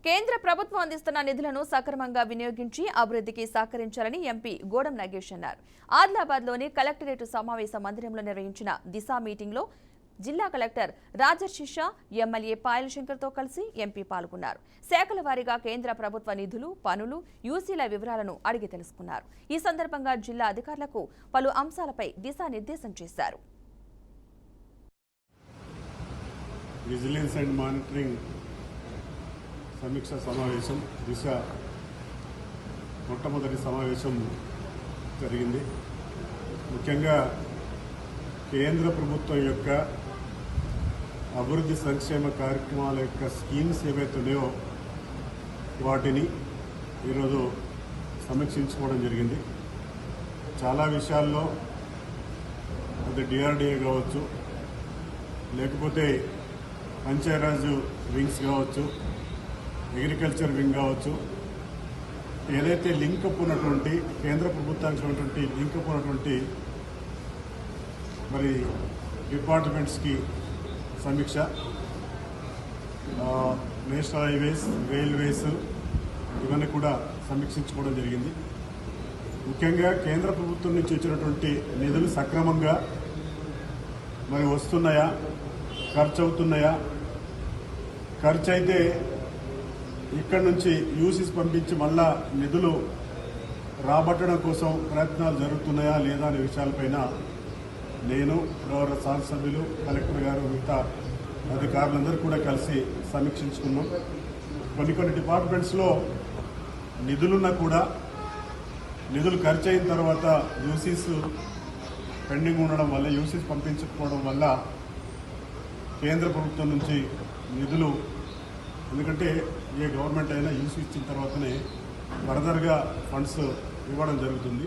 కేంద్ర ప్రభుత్వం అందిస్తున్న నిధులను సక్రమంగా వినియోగించి అభివృద్ధికి సహకరించాలని ఎంపీ గోడం నాగేష్ అన్నారు. ఆదిలాబాద్లోని కలెక్టరేట్ సమావేశ మందిరంలో నిర్వహించిన దిశా మీటింగ్లో జిల్లా కలెక్టర్ రాజర్షి షా, ఎమ్మెల్యే పాయల్ శంకర్తో కలిసి ఎంపీ పాల్గొన్నారు. శాఖల వారీగా కేంద్ర ప్రభుత్వ నిధులు, పనులు, యూసీల వివరాలను అడిగి తెలుసుకున్నారు. ఈ సందర్భంగా జిల్లా అధికారులకు పలు అంశాలపై దిశానిర్దేశం చేశారు. విజిలెన్స్ అండ్ మానిటరింగ్ సమీక్ష సమావేశం దిశ మొట్టమొదటి సమావేశం జరిగింది. ముఖ్యంగా కేంద్ర ప్రభుత్వం యొక్క అభివృద్ధి సంక్షేమ కార్యక్రమాల యొక్క స్కీమ్స్ ఏవైతున్నాయో వాటిని ఈరోజు సమీక్షించుకోవడం జరిగింది. చాలా విషయాల్లో అది డిఆర్డీఏ కావచ్చు, లేకపోతే పంచాయరాజ్ వింగ్స్ కావచ్చు, అగ్రికల్చర్ వింగ్ కావచ్చు, ఏదైతే లింకప్ ఉన్నటువంటి కేంద్ర ప్రభుత్వానికి ఉన్నటువంటి లింకప్ ఉన్నటువంటి మరి డిపార్ట్మెంట్స్కి సమీక్ష, నేషనల్ హైవేస్, రైల్వేస్ ఇవన్నీ కూడా సమీక్షించుకోవడం జరిగింది. ముఖ్యంగా కేంద్ర ప్రభుత్వం నుంచి వచ్చినటువంటి నిధులు సక్రమంగా మరి వస్తున్నాయా, ఖర్చు అవుతున్నాయా, ఖర్చు అయితే ఇక్కడ నుంచి యూసీస్ పంపించి మళ్ళా నిధులు రాబట్టడం కోసం ప్రయత్నాలు జరుగుతున్నాయా లేదా అనే విషయాలపైన నేను, గౌరవ శాసనసభ్యులు, కలెక్టర్ గారు, మిగతా అధికారులందరూ కూడా కలిసి సమీక్షించుకున్నాం. కొన్ని డిపార్ట్మెంట్స్లో నిధులున్నా కూడా నిధులు ఖర్చు అయిన తర్వాత యూసీస్ పెండింగ్ ఉండడం వల్ల, యూసీస్ పంపించకపోవడం వల్ల కేంద్ర ప్రభుత్వం నుంచి నిధులు, ఎందుకంటే ఏ గవర్నమెంట్ అయినా యూసీ ఇచ్చిన తర్వాతనే ఫర్దర్గా ఫండ్స్ ఇవ్వడం జరుగుతుంది.